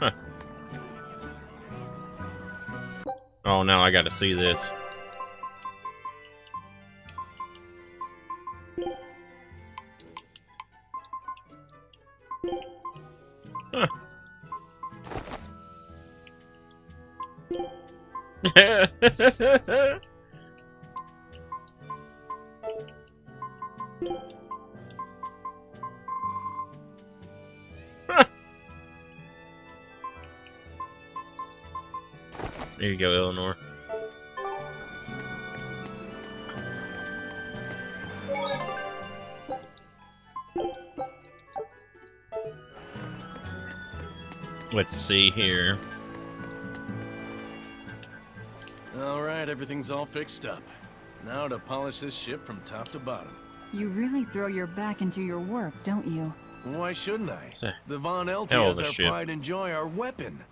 Huh. Oh, now I gotta see this. Huh. There you go, Eleanor. Let's see here. Alright, everything's all fixed up. Now to polish this ship from top to bottom. You really throw your back into your work, don't you? Why shouldn't I? It's a The Von hell Eltia of is a our ship. pride and joy, our weapon.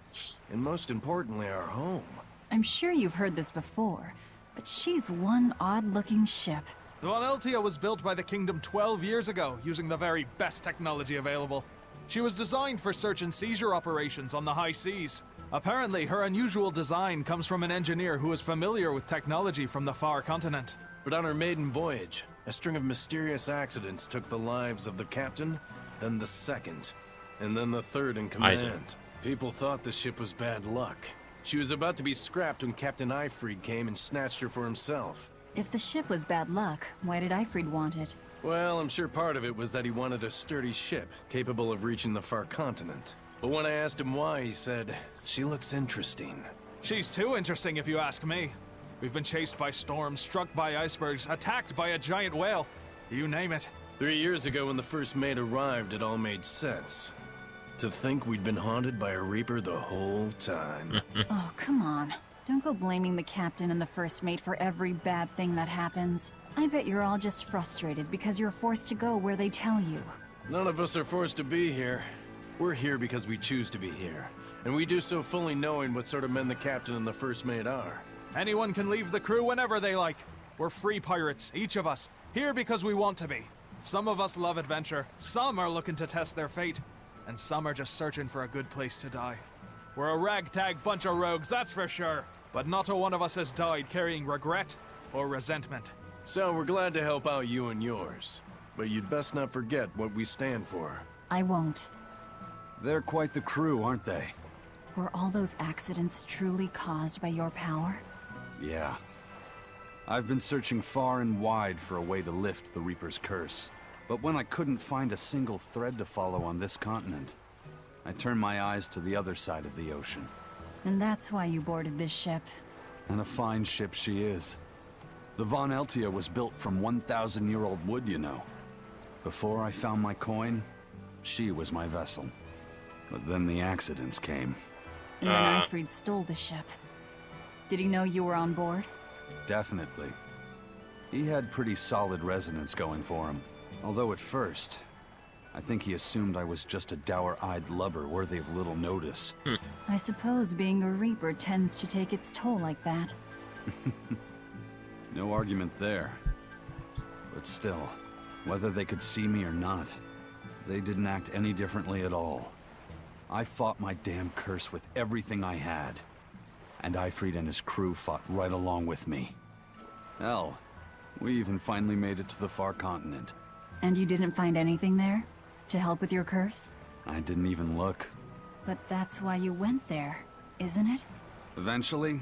And most importantly, our home. I'm sure you've heard this before, but she's one odd-looking ship. The Von Eltia was built by the Kingdom 12 years ago, using the very best technology available. She was designed for search and seizure operations on the high seas. Apparently, her unusual design comes from an engineer who is familiar with technology from the far continent. But on her maiden voyage, a string of mysterious accidents took the lives of the captain, then the second, and then the third in command. Isaac. People thought the ship was bad luck. She was about to be scrapped when Captain Eyfried came and snatched her for himself. If the ship was bad luck, why did Eyfried want it? Well, I'm sure part of it was that he wanted a sturdy ship, capable of reaching the far continent. But when I asked him why, he said, "She looks interesting." She's too interesting if you ask me. We've been chased by storms, struck by icebergs, attacked by a giant whale. You name it. 3 years ago when the first mate arrived, it all made sense. To think we'd been haunted by a Reaper the whole time. Oh, come on. Don't go blaming the captain and the first mate for every bad thing that happens. I bet you're all just frustrated because you're forced to go where they tell you. None of us are forced to be here. We're here because we choose to be here. And we do so fully knowing what sort of men the captain and the first mate are. Anyone can leave the crew whenever they like. We're free pirates, each of us, here because we want to be. Some of us love adventure, some are looking to test their fate, and some are just searching for a good place to die. We're a ragtag bunch of rogues, that's for sure. But not a one of us has died carrying regret or resentment. So we're glad to help out you and yours. But you'd best not forget what we stand for. I won't. They're quite the crew, aren't they? Were all those accidents truly caused by your power? Yeah. I've been searching far and wide for a way to lift the Reaper's curse. But when I couldn't find a single thread to follow on this continent, I turned my eyes to the other side of the ocean. And that's why you boarded this ship. And a fine ship she is. The Von Eltia was built from 1,000-year-old wood, you know. Before I found my coin, she was my vessel. But then the accidents came. And then Eyfried stole the ship. Did he know you were on board? Definitely. He had pretty solid resonance going for him. Although at first, I think he assumed I was just a dour-eyed lubber worthy of little notice. I suppose being a Reaper tends to take its toll like that. No argument there. But still, whether they could see me or not, they didn't act any differently at all. I fought my damn curse with everything I had. And Eyfried and his crew fought right along with me. Hell, we even finally made it to the far continent. And you didn't find anything there? To help with your curse? I didn't even look. But that's why you went there, isn't it? Eventually,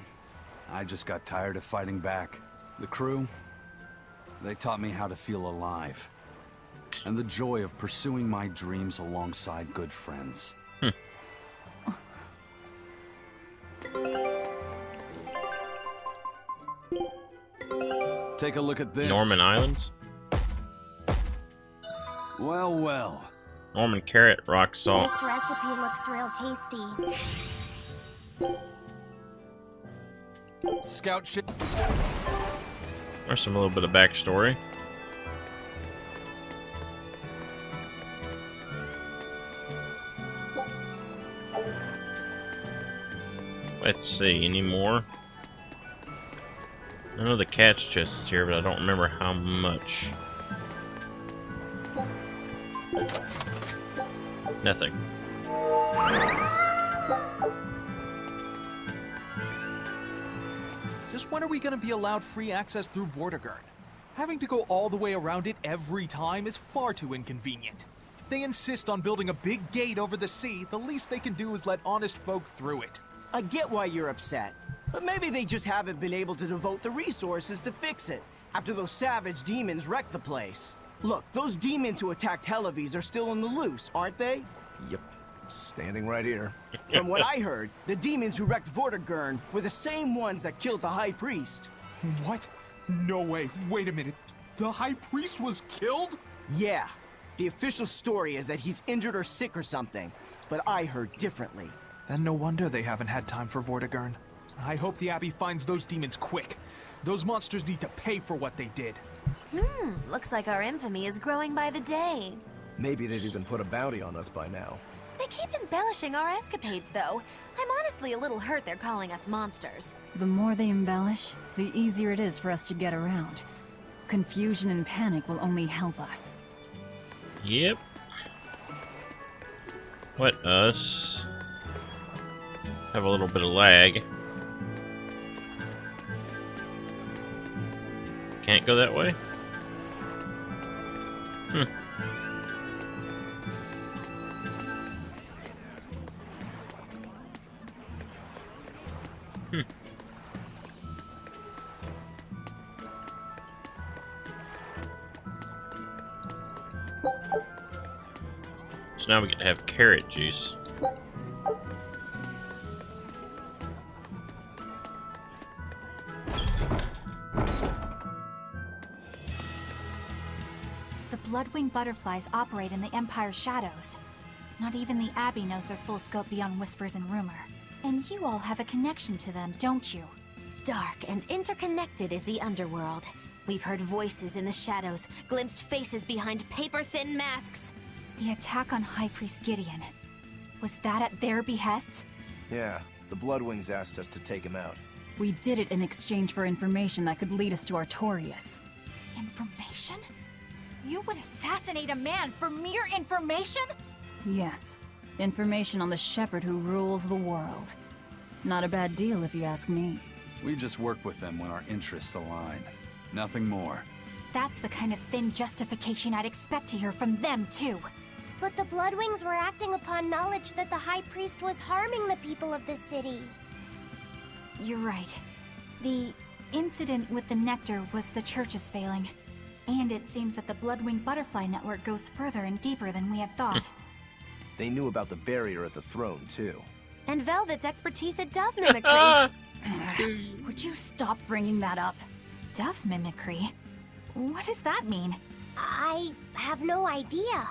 I just got tired of fighting back. The crew, they taught me how to feel alive. And the joy of pursuing my dreams alongside good friends. Take a look at this. Norman Islands? Well, well. Norman carrot, rock salt. This recipe looks real tasty. Scout ship. There's a little bit of backstory. Let's see, any more? I know the cat's chest is here, but I don't remember how much. Nothing. Just when are we gonna be allowed free access through Vortigern? Having to go all the way around it every time is far too inconvenient. If they insist on building a big gate over the sea, the least they can do is let honest folk through it. I get why you're upset, but maybe they just haven't been able to devote the resources to fix it after those savage demons wrecked the place. Look, those demons who attacked Helavis are still on the loose, aren't they? Yep. Standing right here. From what I heard, the demons who wrecked Vortigern were the same ones that killed the High Priest. What? No way. Wait a minute. The High Priest was killed? Yeah. The official story is that he's injured or sick or something, but I heard differently. Then no wonder they haven't had time for Vortigern. I hope the Abbey finds those demons quick. Those monsters need to pay for what they did. Looks like our infamy is growing by the day. Maybe they've even put a bounty on us by now. They keep embellishing our escapades, though. I'm honestly a little hurt they're calling us monsters. The more they embellish, the easier it is for us to get around. Confusion and panic will only help us. Yep. Let us have a little bit of lag. Can't go that way? So now we get to have carrot juice. The blood-winged butterflies operate in the Empire's shadows. Not even the Abbey knows their full scope beyond whispers and rumor. And you all have a connection to them, don't you? Dark and interconnected is the underworld. We've heard voices in the shadows, glimpsed faces behind paper-thin masks. The attack on High Priest Gideon. Was that at their behest? Yeah, the Bloodwings asked us to take him out. We did it in exchange for information that could lead us to Artorias. Information? You would assassinate a man for mere information? Yes. Information on the shepherd who rules the world. Not a bad deal if you ask me. We just work with them when our interests align. Nothing more. That's the kind of thin justification I'd expect to hear from them, too. But the Bloodwings were acting upon knowledge that the High Priest was harming the people of the city. You're right. The incident with the nectar was the Church's failing. And it seems that the Bloodwing Butterfly Network goes further and deeper than we had thought. They knew about the barrier at the throne, too. And Velvet's expertise at dove mimicry. Would you stop bringing that up? Dove mimicry? What does that mean? I have no idea.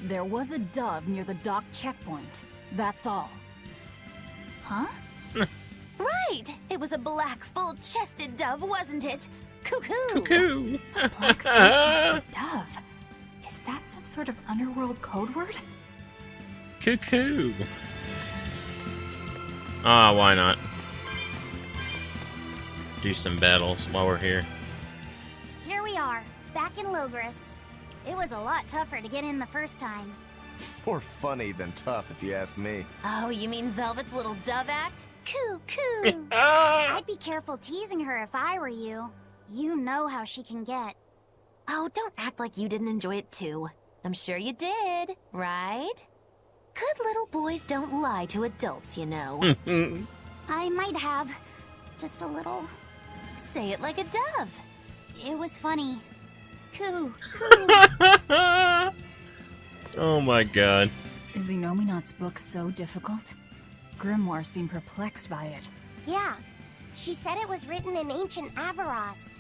There was a dove near the dock checkpoint. That's all. Huh? Right! It was a black, full-chested dove, wasn't it? Cuckoo! Cuckoo! A black full-chested dove. Is that some sort of underworld code word? Cuckoo! Ah, why not? Do some battles while we're here. Here we are, back in Logris. It was a lot tougher to get in the first time. More funny than tough, if you ask me. Oh, you mean Velvet's little dove act? Coo, coo. I'd be careful teasing her if I were you. You know how she can get. Oh, don't act like you didn't enjoy it too. I'm sure you did, right? Good little boys don't lie to adults, you know. I might have. Just a little. Say it like a dove. It was funny. Coo, coo. Oh my god. Is Inominat's book so difficult? Grimoire seemed perplexed by it. Yeah. She said it was written in ancient Avarost,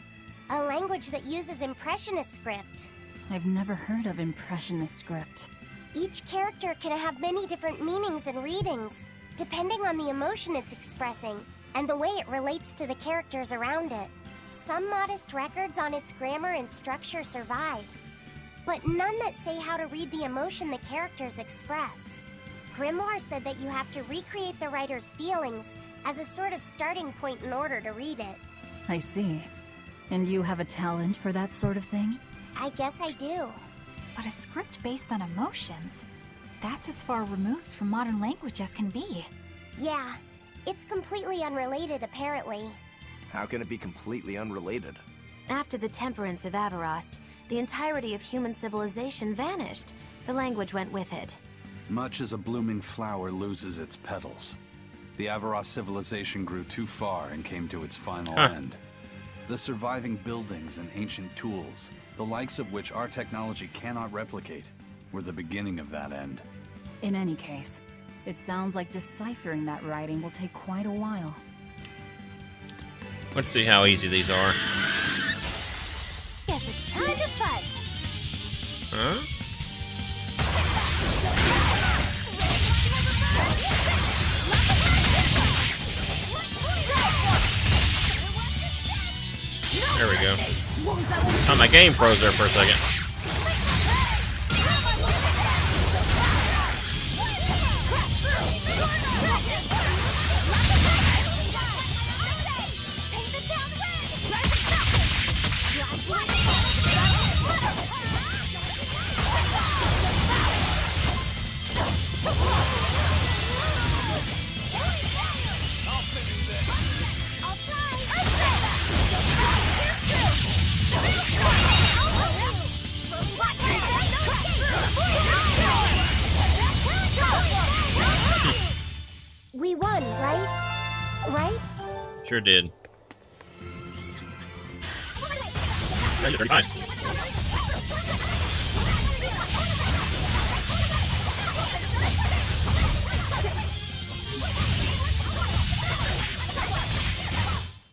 a language that uses Impressionist script. I've never heard of Impressionist script. Each character can have many different meanings and readings, depending on the emotion it's expressing and the way it relates to the characters around it. Some modest records on its grammar and structure survive, but none that say how to read the emotion the characters express. Grimoire said that you have to recreate the writer's feelings as a sort of starting point in order to read it. I see. And you have a talent for that sort of thing? I guess I do. But a script based on emotions? That's as far removed from modern language as can be. Yeah, it's completely unrelated apparently. How can it be completely unrelated? After the temperance of Avarost, the entirety of human civilization vanished. The language went with it. Much as a blooming flower loses its petals, the Avarost civilization grew too far and came to its final end. The surviving buildings and ancient tools, the likes of which our technology cannot replicate, were the beginning of that end. In any case, it sounds like deciphering that writing will take quite a while. Let's see how easy these are. Guess it's time to fight. Huh? There we go. Oh, my game froze there for a second. We won, right? Right? Sure did. Yeah, you're pretty nice.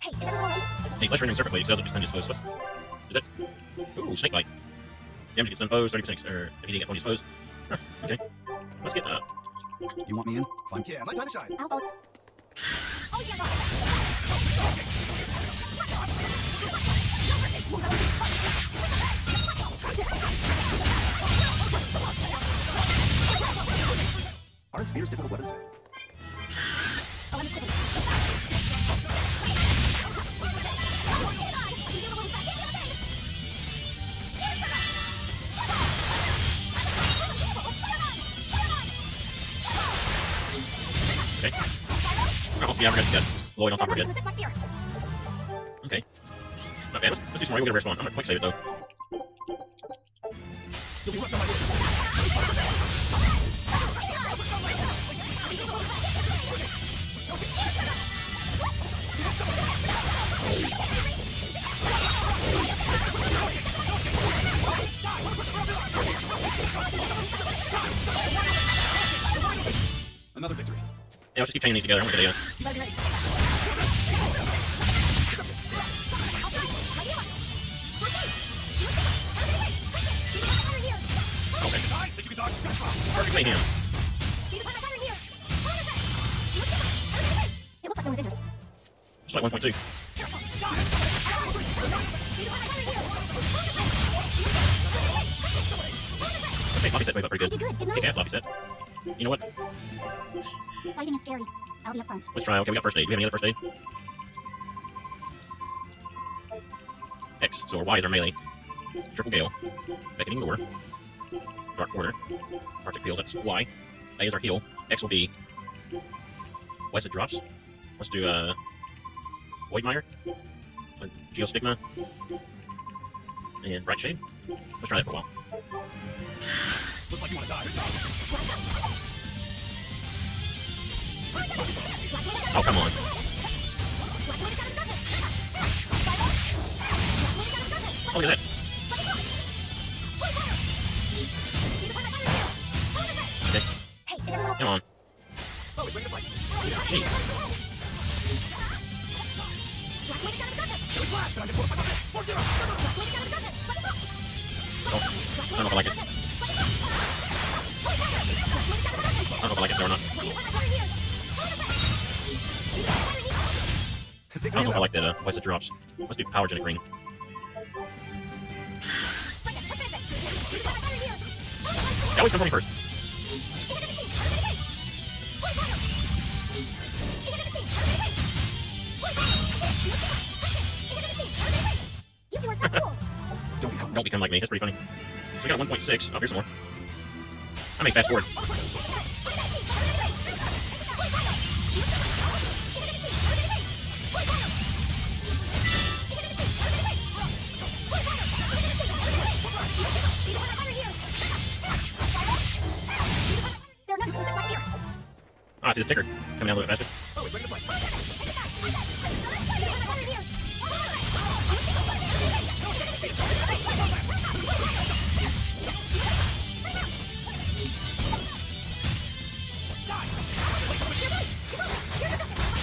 Hey, is everyone ready? Hey, flesh rendering circuit blade sells up to 10 disposed. What's is it? Ooh, snake bite. Damage against stun foes, 30% or hitting at opponent's foes. Huh, okay. Let's get You want me in? Fine. Yeah, my time to shine. I'll vote. Oh, yeah, Aren't spears difficult weapons? okay. Oh, yeah, we're good. Good. Lloyd on top, we're good. Okay. Not bad. Let's do some more. We'll get a respawn. I'm gonna quick save it though. Another victory. Yeah, let's just keep chaining these together. I'm gonna get perfect mayhem. It looks like no one's injured. Just like 1.2. Okay, Lobby set wave up pretty I did good. good, didn't Kick I? ass Lobby set. You know what? Fighting is scary. I'll be up front. Let's try. Okay, we got first aid. Do we have any other first aid? X. So our Y is our melee. Triple Gale. Beckoning Door. Dark Corner. Arctic Peels. That's Y. A is our heal. X will be. West it drops. Let's do Voidmire. Geostigma. And Bright Shade. Let's try that for a while. Looks like you want to die. Oh, come on. Oh, look at that. Okay. Come on. Jeez. Oh, I don't know if I like it. I don't know if I like it or not. I don't know if I like that West it drops. Let's do Power Genic Ring. They always come for me first. You two are so cool. Don't become like me. That's pretty funny. So we got 1.6. Oh, here's some more. I may fast forward. Oh, I see the ticker coming down a little bit faster.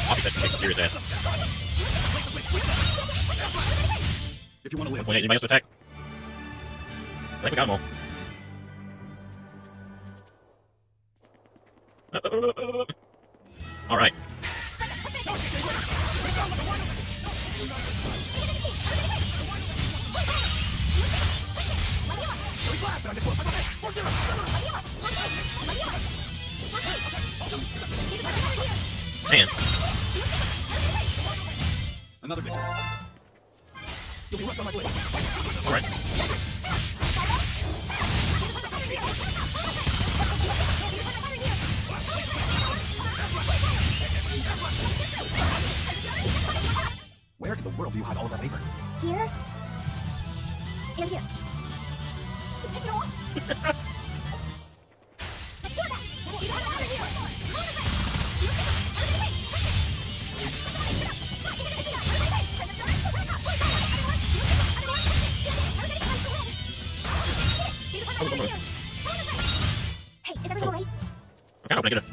Obviously, that takes a serious ass. If you want to live. Anybody else to attack? I think we got them all. Alright. Man. Another victory. You'll be rushed on my blade. Alright. Where in the world do you hide all of that paper? Here? And here. Just take it all. Let's do Hey, is everything alright? I'm kind of hoping I get a...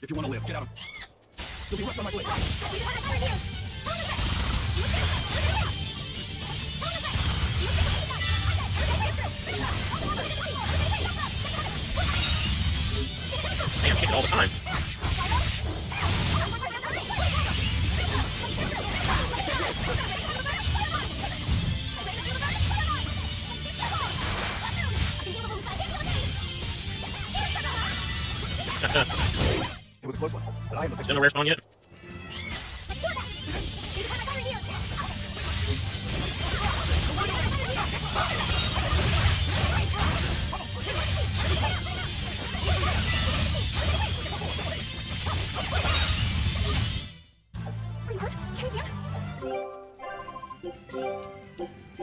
If you want to live, get out of... You'll be rushed on my blade. Damn, kick it all the time. It was a close one, but I am the Still no rare spawn yet?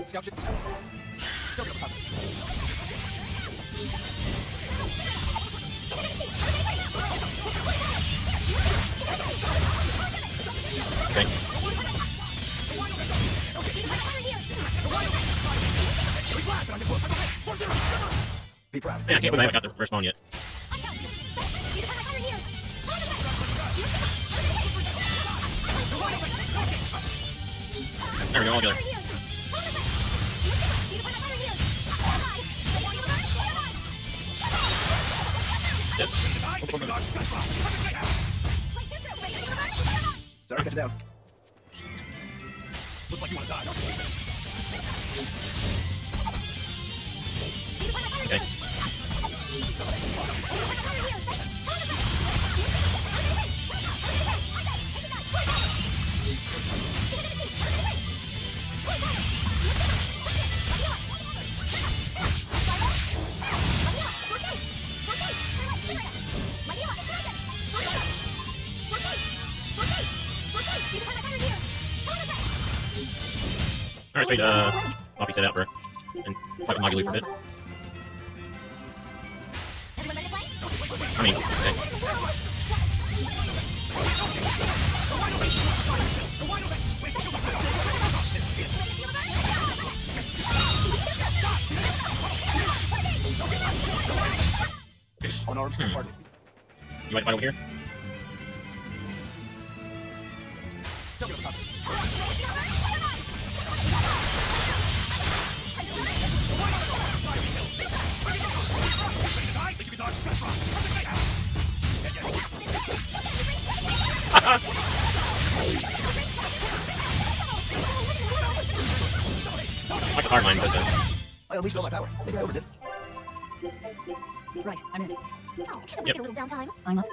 Scout ship. Okay. Be proud. Man, I can't believe I haven't got the rare spawn yet. There we go, all together. Yes. Sorry, catch it down. Looks like you want to die. Okay. Alright, sweet, off he set out for and fight with Moggy for a bit. I mean, okay. Unarmed, pardon. You might fight over here? Like a hard line, but I unleashed all my power. Maybe I overdid. Right, I'm in. Oh, can't Yep. we get a little downtime? I'm up.